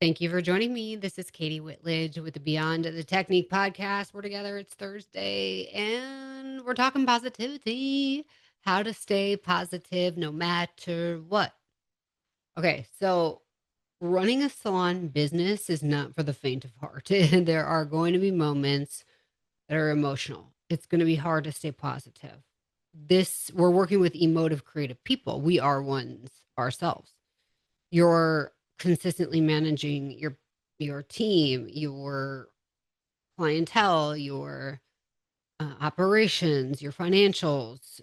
Thank you for joining me. This is Kati Whitledge with the Beyond the Technique podcast. We're together. It's Thursday and we're talking positivity, how to stay positive no matter what. Okay, so running a salon business is not for the faint of heart. There are going to be moments that are emotional. It's going to be hard to stay positive. We're working with emotive, creative people. We are ones ourselves. You're consistently managing your team, your clientele, your operations, your financials,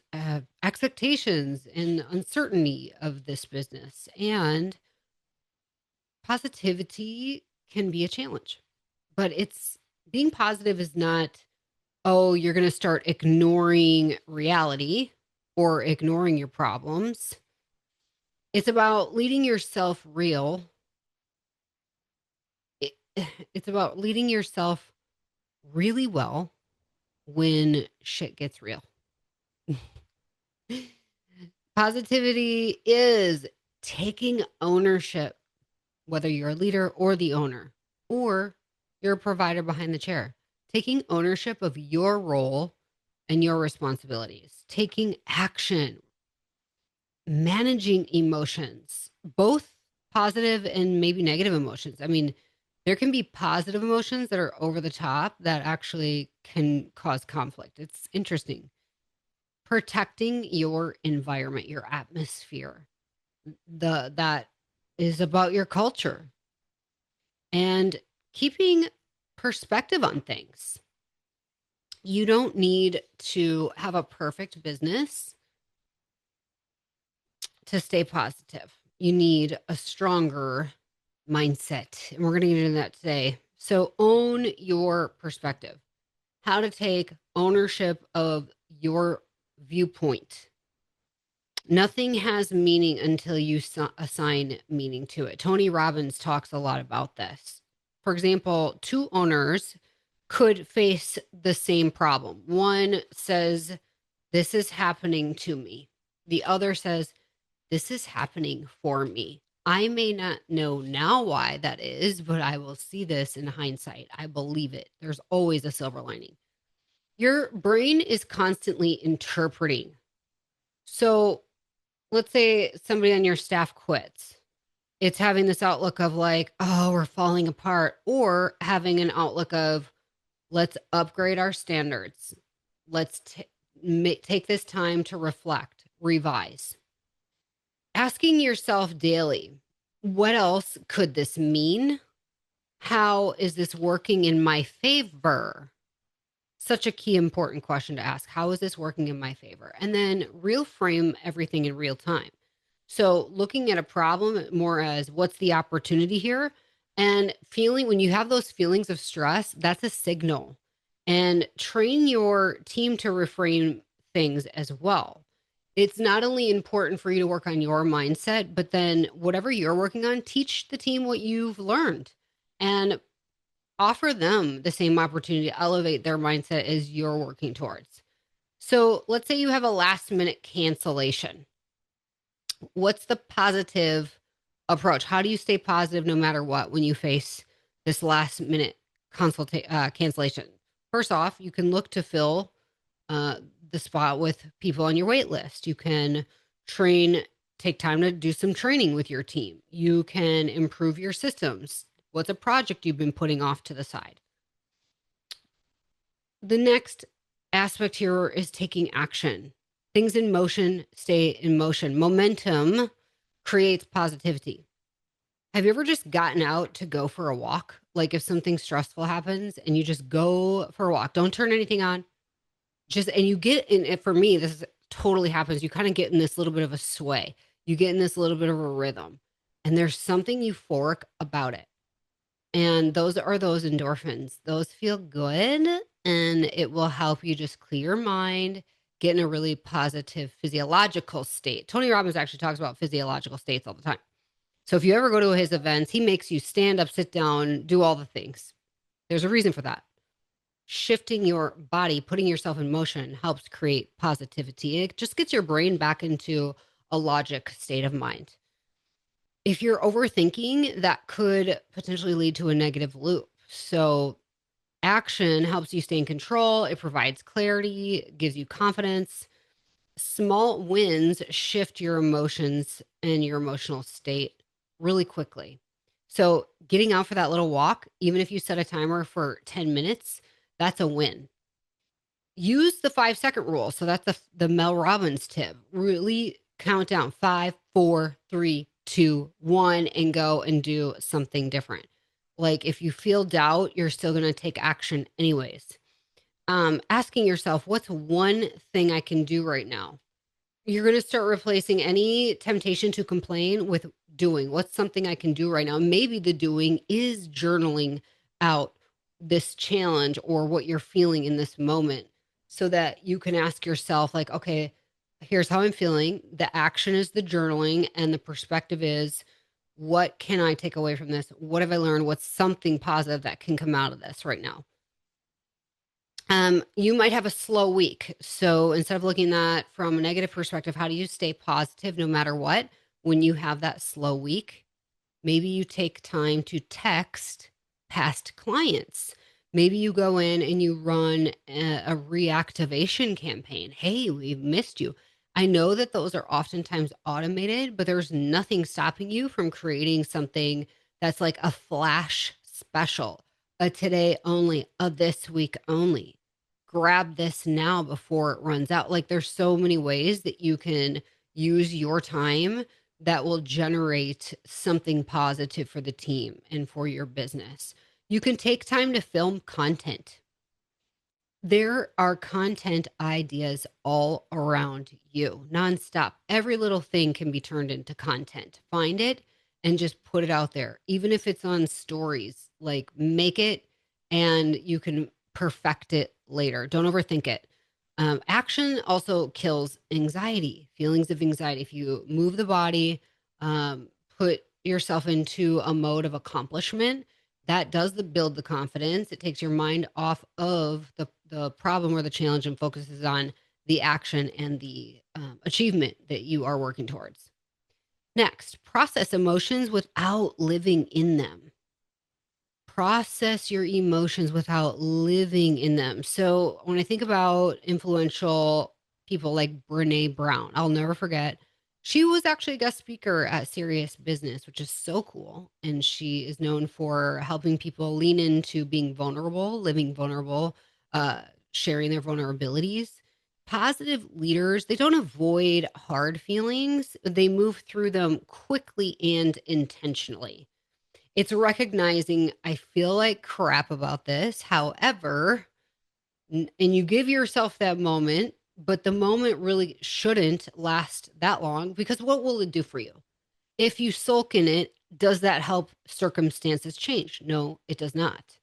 expectations, and uncertainty of this business. And positivity can be a challenge, but it's being positive is not, oh, you're going to start ignoring reality or ignoring your problems. It's about leading yourself real. It, it's about leading yourself really well when shit gets real. Positivity is taking ownership, whether you're a leader or the owner, or you're a provider behind the chair, taking ownership of your role and your responsibilities, taking action, managing emotions, both positive and maybe negative emotions. I mean, there can be positive emotions that are over the top that actually can cause conflict. It's interesting. Protecting your environment, your atmosphere, that is about your culture and keeping perspective on things. You don't need to have a perfect business to stay positive. You need a stronger mindset. And we're going to get into that today. So, own your perspective, how to take ownership of your viewpoint. Nothing has meaning until you assign meaning to it. Tony Robbins talks a lot about this. For example, two owners could face the same problem. One says, "This is happening to me." The other says, "This is happening for me. I may not know now why that is, but I will see this in hindsight. I believe it." There's always a silver lining. Your brain is constantly interpreting. So let's say somebody on your staff quits. It's having this outlook of like, oh, we're falling apart, or having an outlook of, let's upgrade our standards. Let's take this time to reflect, revise. Asking yourself daily, what else could this mean? How is this working in my favor? Such a key important question to ask. How is this working in my favor? And then real frame everything in real time. So looking at a problem more as what's the opportunity here, and feeling when you have those feelings of stress, that's a signal. And train your team to reframe things as well. It's not only important for you to work on your mindset, but then whatever you're working on, teach the team what you've learned and offer them the same opportunity to elevate their mindset as you're working towards. So let's say you have a last minute cancellation. What's the positive approach? How do you stay positive no matter what when you face this last minute cancellation? First off, you can look to fill uh, the spot with people on your wait list. You can take time to do some training with your team. You can improve your systems. What's a project you've been putting off to the side? The next aspect here is taking action. Things in motion stay in motion. Momentum creates positivity. Have you ever just gotten out to go for a walk? Like if something stressful happens and you just go for a walk, don't turn anything on. And you get in, and for me, this totally happens. You kind of get in this little bit of a sway. You get in this little bit of a rhythm, and there's something euphoric about it. And those are those endorphins. Those feel good, and it will help you just clear your mind, get in a really positive physiological state. Tony Robbins actually talks about physiological states all the time. So if you ever go to his events, he makes you stand up, sit down, do all the things. There's a reason for that. Shifting your body, putting yourself in motion helps create positivity. It just gets your brain back into a logic state of mind. If you're overthinking, that could potentially lead to a negative loop. So, action helps you stay in control, it provides clarity, gives you confidence. Small wins shift your emotions and your emotional state really quickly. So, getting out for that little walk, even if you set a timer for 10 minutes, that's a win. Use the 5-second rule. So, that's the Mel Robbins tip. Really count down 5, 4, 3, 2, 1, and go and do something different. Like if you feel doubt, you're still going to take action anyways. Asking yourself, what's one thing I can do right now? You're gonna start replacing any temptation to complain with doing. What's something I can do right now? Maybe the doing is journaling out this challenge or what you're feeling in this moment so that you can ask yourself, like, okay, here's how I'm feeling. The action is the journaling, and the perspective is what can I take away from this? What have I learned? What's something positive that can come out of this right now? You might have a slow week. So instead of looking at from a negative perspective, how do you stay positive no matter what when you have that slow week? Maybe you take time to text past clients. Maybe you go in and you run a reactivation campaign. Hey, we've missed you. I know that those are oftentimes automated, but there's nothing stopping you from creating something that's like a flash special, a today only, a this week only. Grab this now before it runs out. Like there's so many ways that you can use your time that will generate something positive for the team and for your business. You can take time to film content. There are content ideas all around you, nonstop. Every little thing can be turned into content. Find it and just put it out there. Even if it's on stories, like make it and you can perfect it later. Don't overthink it. Action also kills anxiety, feelings of anxiety. If you move the body, put yourself into a mode of accomplishment, that does build the confidence. It takes your mind off of the problem or the challenge and focuses on the action and the achievement that you are working towards. Next, process emotions without living in them. Process your emotions without living in them. So when I think about influential people like Brene Brown, I'll never forget. She was actually a guest speaker at Serious Business, which is so cool. And she is known for helping people lean into being vulnerable, living vulnerable, uh, sharing their vulnerabilities. Positive leaders, they don't avoid hard feelings, they move through them quickly and intentionally. It's recognizing, I feel like crap about this. However, and you give yourself that moment, but the moment really shouldn't last that long because what will it do for you? If you sulk in it, does that help circumstances change? No, it does not.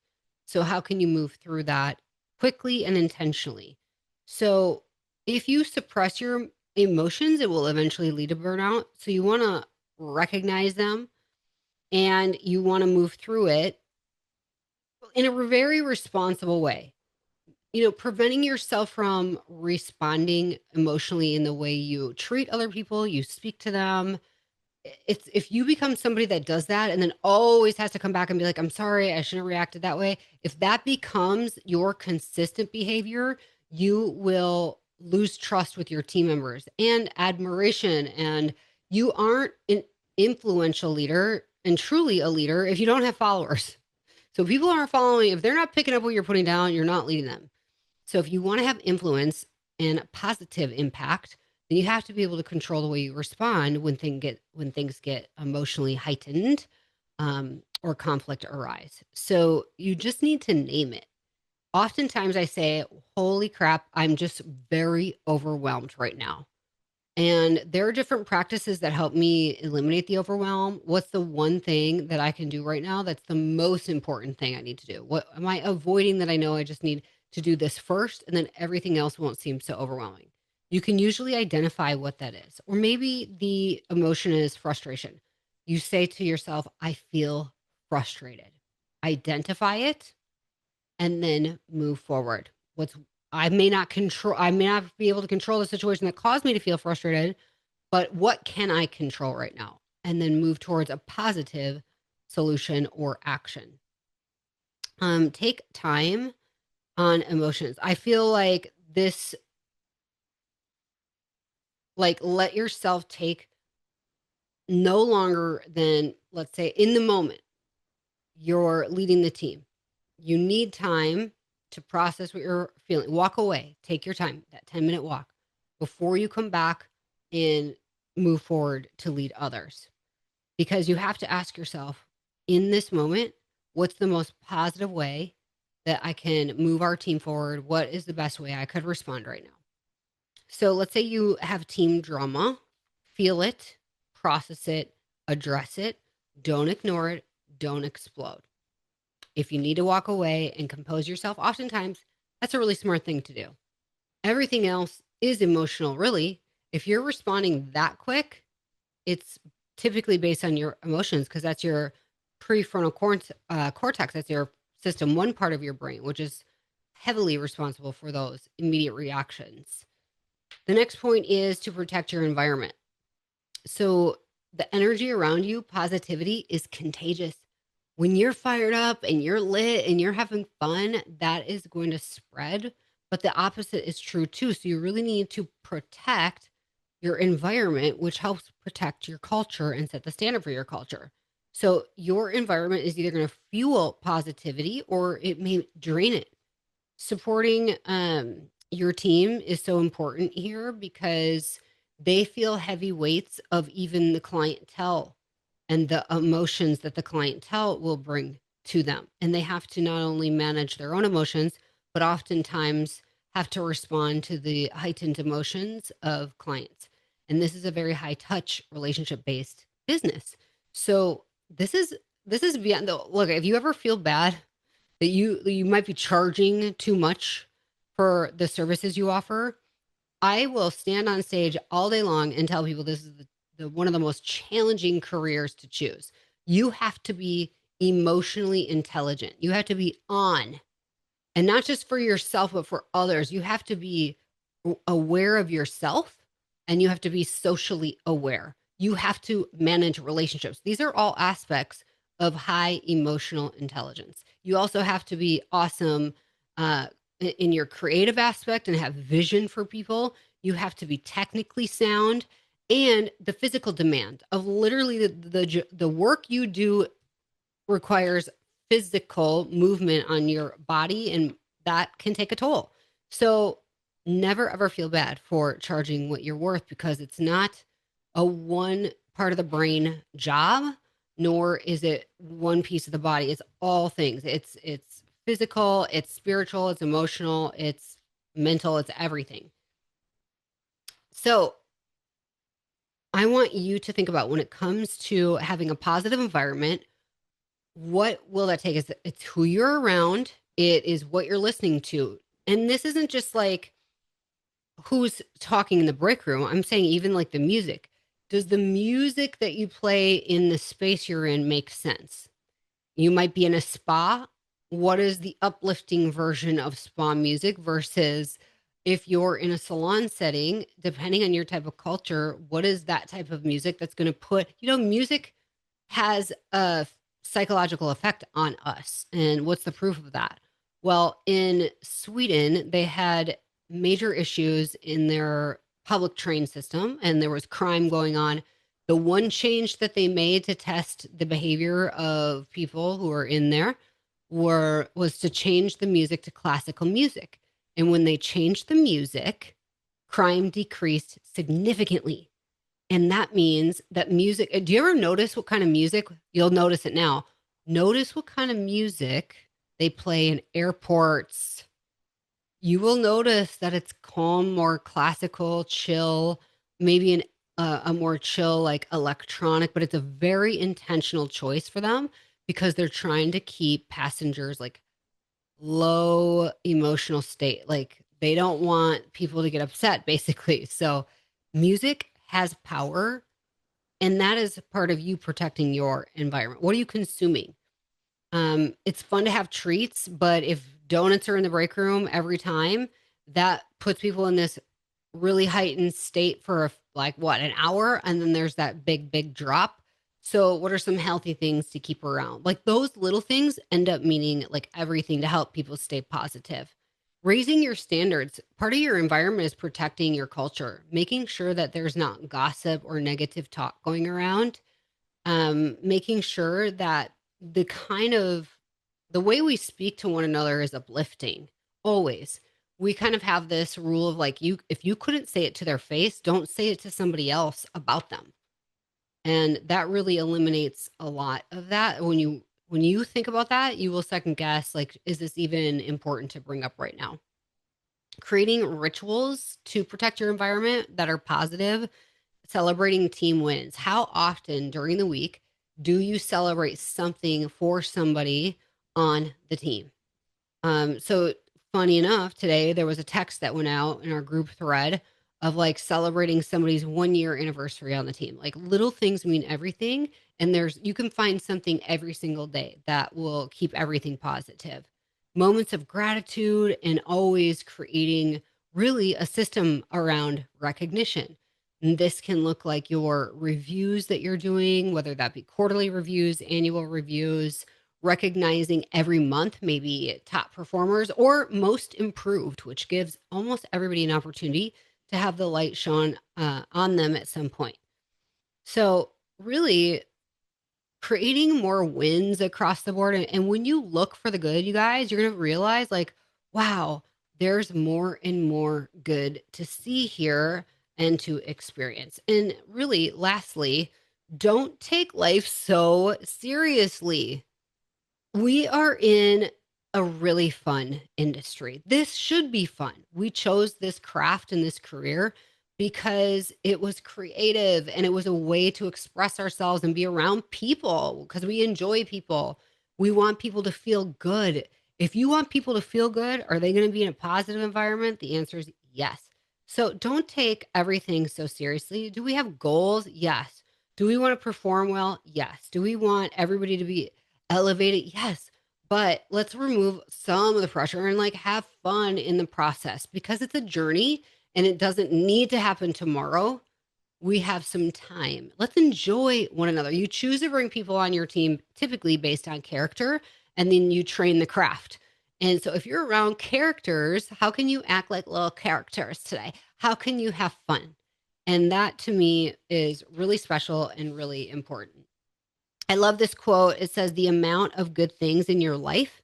So, how can you move through that quickly and intentionally? So, if you suppress your emotions, it will eventually lead to burnout. So, you want to recognize them and you want to move through it in a very responsible way. Preventing yourself from responding emotionally in the way you treat other people, you speak to them. It's if you become somebody that does that and then always has to come back and be like, I'm sorry, I shouldn't have reacted that way. If that becomes your consistent behavior, you will lose trust with your team members and admiration. And you aren't an influential leader and truly a leader if you don't have followers. So people aren't following, if they're not picking up what you're putting down, you're not leading them. So if you want to have influence and positive impact, then you have to be able to control the way you respond when things get emotionally heightened or conflict arise. So you just need to name it. Oftentimes I say, "Holy crap, I'm just very overwhelmed right now." And there are different practices that help me eliminate the overwhelm. What's the one thing that I can do right now that's the most important thing I need to do? What am I avoiding that I know I just need to do this first and then everything else won't seem so overwhelming? You can usually identify what that is. Or maybe the emotion is frustration. You say to yourself, I feel frustrated. Identify it and then move forward. I may not be able to control the situation that caused me to feel frustrated, but what can I control right now? and then move towards a positive solution or action. Take time on emotions. I feel like this, like, let yourself take no longer than, let's say, in the moment, you're leading the team. You need time to process what you're feeling. Walk away, take your time, that 10-minute walk before you come back and move forward to lead others. Because you have to ask yourself in this moment, what's the most positive way that I can move our team forward? What is the best way I could respond right now? So let's say you have team drama, feel it, process it, address it, don't ignore it, don't explode. If you need to walk away and compose yourself, oftentimes that's a really smart thing to do. Everything else is emotional, really. If you're responding that quick, it's typically based on your emotions because that's your prefrontal cortex. That's your system one part of your brain, which is heavily responsible for those immediate reactions. The next point is to protect your environment. So the energy around you, positivity, is contagious. When you're fired up and you're lit and you're having fun, that is going to spread. But the opposite is true too. So you really need to protect your environment, which helps protect your culture and set the standard for your culture. So your environment is either going to fuel positivity or it may drain it. Supporting your team is so important here because they feel heavy weights of even the clientele and the emotions that the clientele will bring to them. And they have to not only manage their own emotions, but oftentimes have to respond to the heightened emotions of clients. And this is a very high touch relationship based business. So this is beyond the look, if you ever feel bad that you might be charging too much for the services you offer, I will stand on stage all day long and tell people this is the one of the most challenging careers to choose. You have to be emotionally intelligent. You have to be on, and not just for yourself, but for others. You have to be aware of yourself and you have to be socially aware. You have to manage relationships. These are all aspects of high emotional intelligence. You also have to be awesome in your creative aspect and have vision for people. You have to be technically sound, and the physical demand of literally the work you do requires physical movement on your body, and that can take a toll. So never ever feel bad for charging what you're worth because it's not a one part of the brain job, nor is it one piece of the body. It's all things. It's physical, it's spiritual, it's emotional, it's mental, it's everything. So I want you to think about when it comes to having a positive environment, what will that take? It's who you're around, it is what you're listening to. And this isn't just like who's talking in the break room. I'm saying even like the music. Does the music that you play in the space you're in make sense? You might be in a spa. What is the uplifting version of spa music versus if you're in a salon setting, depending on your type of culture, what is that type of music that's going to put, music has a psychological effect on us. And what's the proof of that? Well, in Sweden, they had major issues in their public train system and there was crime going on. The one change that they made to test the behavior of people who are in there was to change the music to classical music. And when they changed the music, crime decreased significantly. And that means that music, do you ever notice what kind of music? You'll notice it now. Notice what kind of music they play in airports. You will notice that it's calm, more classical, chill, maybe a more chill, like electronic, but it's a very intentional choice for them because they're trying to keep passengers like low emotional state. Like they don't want people to get upset, basically. So music has power, and that is part of you protecting your environment. What are you consuming? It's fun to have treats, but if donuts are in the break room every time, that puts people in this really heightened state for like what, an hour, and then there's that big drop. So, what are some healthy things to keep around? Like those little things end up meaning like everything to help people stay positive. Raising your standards, part of your environment is protecting your culture, making sure that there's not gossip or negative talk going around, making sure that the kind of the way we speak to one another is uplifting. Always. We kind of have this rule of like you if you couldn't say it to their face, don't say it to somebody else about them. And that really eliminates a lot of that. When you think about that, you will second guess like is this even important to bring up right now? Creating rituals to protect your environment that are positive, celebrating team wins. How often during the week do you celebrate something for somebody on the team? So funny enough, today there was a text that went out in our group thread of like celebrating somebody's 1 year anniversary on the team. Like little things mean everything. And you can find something every single day that will keep everything positive. Moments of gratitude and always creating really a system around recognition. And this can look like your reviews that you're doing, whether that be quarterly reviews, annual reviews, recognizing every month, maybe top performers or most improved, which gives almost everybody an opportunity to have the light shone on them at some point. So, really creating more wins across the board. And when you look for the good, you guys, you're going to realize, like, wow, there's more and more good to see here and to experience. And really, lastly, don't take life so seriously. We are in a really fun industry. This should be fun. We chose this craft and this career because it was creative and it was a way to express ourselves and be around people because we enjoy people. We want people to feel good. If you want people to feel good, are they going to be in a positive environment? The answer is yes. So don't take everything so seriously. Do we have goals? Yes. Do we want to perform well? Yes. Do we want everybody to be elevated? Yes. But let's remove some of the pressure and like have fun in the process because it's a journey and it doesn't need to happen tomorrow. We have some time. Let's enjoy one another. You choose to bring people on your team typically based on character, and then you train the craft. And so if you're around characters, how can you act like little characters today? How can you have fun? And that to me is really special and really important. I love this quote. It says, the amount of good things in your life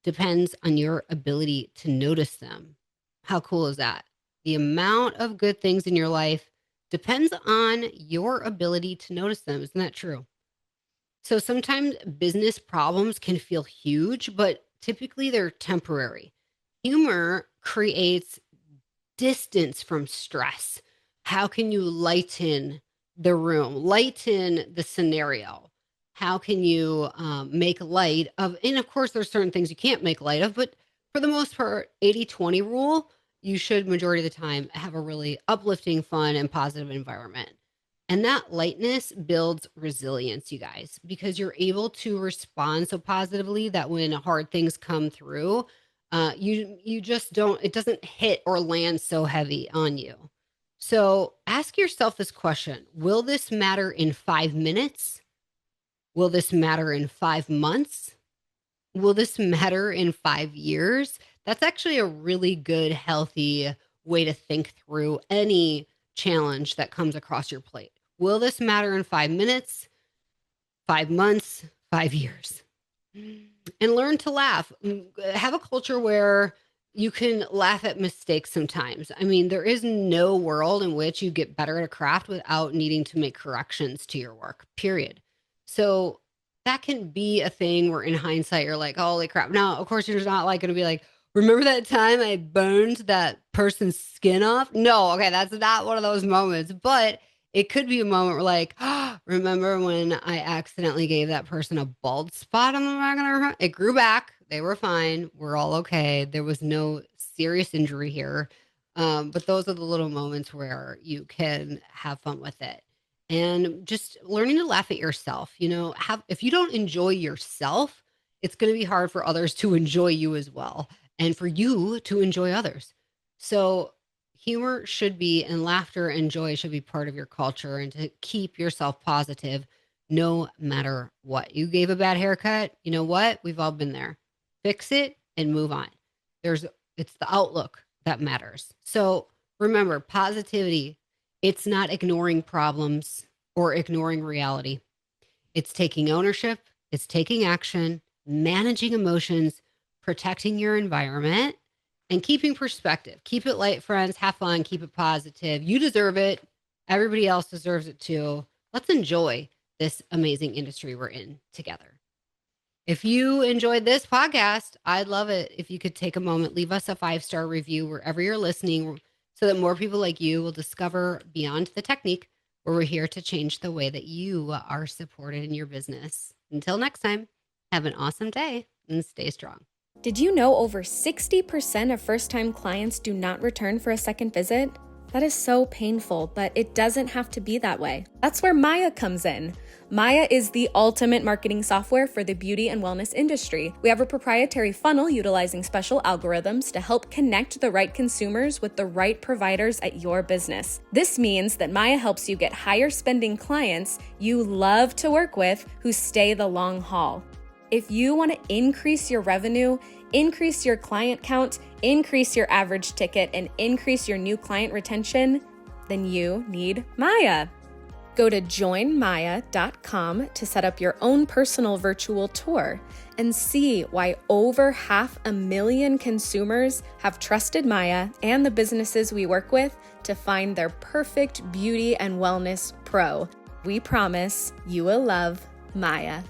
depends on your ability to notice them. How cool is that? The amount of good things in your life depends on your ability to notice them. Isn't that true? So sometimes business problems can feel huge, but typically they're temporary. Humor creates distance from stress. How can you lighten the room, lighten the scenario? How can you make light of, and of course, there's certain things you can't make light of, but for the most part, 80-20 rule, you should majority of the time have a really uplifting, fun, and positive environment. And that lightness builds resilience, you guys, because you're able to respond so positively that when hard things come through, you just don't, it doesn't hit or land so heavy on you. So ask yourself this question: will this matter in 5 minutes? Will this matter in 5 months? Will this matter in 5 years? That's actually a really good, healthy way to think through any challenge that comes across your plate. Will this matter in 5 minutes, 5 months, 5 years? And learn to laugh. Have a culture where you can laugh at mistakes sometimes. I mean, there is no world in which you get better at a craft without needing to make corrections to your work, period. So that can be a thing where in hindsight, you're like, holy crap. Now, of course, you're not like going to be like, remember that time I burned that person's skin off? No, okay, that's not one of those moments. But it could be a moment where like, remember when I accidentally gave that person a bald spot on the back of their head? It grew back. They were fine. We're all okay. There was no serious injury here. But those are the little moments where you can have fun with it. And just learning to laugh at yourself, if you don't enjoy yourself, it's going to be hard for others to enjoy you as well, and for you to enjoy others. So humor should be, and laughter and joy should be part of your culture, and to keep yourself positive no matter what. You gave a bad haircut. You know what? We've all been there. Fix it and move on. It's the outlook that matters. So remember, positivity, it's not ignoring problems or ignoring reality. It's taking ownership, it's taking action, managing emotions, protecting your environment, and keeping perspective. Keep it light, friends. Have fun. Keep it positive. You deserve it. Everybody else deserves it too. Let's enjoy this amazing industry we're in together. If you enjoyed this podcast, I'd love it if you could take a moment, leave us a 5-star review wherever you're listening so that more people like you will discover Beyond the Technique, where we're here to change the way that you are supported in your business. Until next time, have an awesome day and stay strong. Did you know over 60% of first-time clients do not return for a second visit? That is so painful, but it doesn't have to be that way. That's where Maya comes in. Maya is the ultimate marketing software for the beauty and wellness industry. We have a proprietary funnel utilizing special algorithms to help connect the right consumers with the right providers at your business. This means that Maya helps you get higher spending clients you love to work with who stay the long haul. If you want to increase your revenue, increase your client count, increase your average ticket, and increase your new client retention, then you need Maya. Go to joinmaya.com to set up your own personal virtual tour and see why over 500,000 consumers have trusted Maya and the businesses we work with to find their perfect beauty and wellness pro. We promise you will love Maya.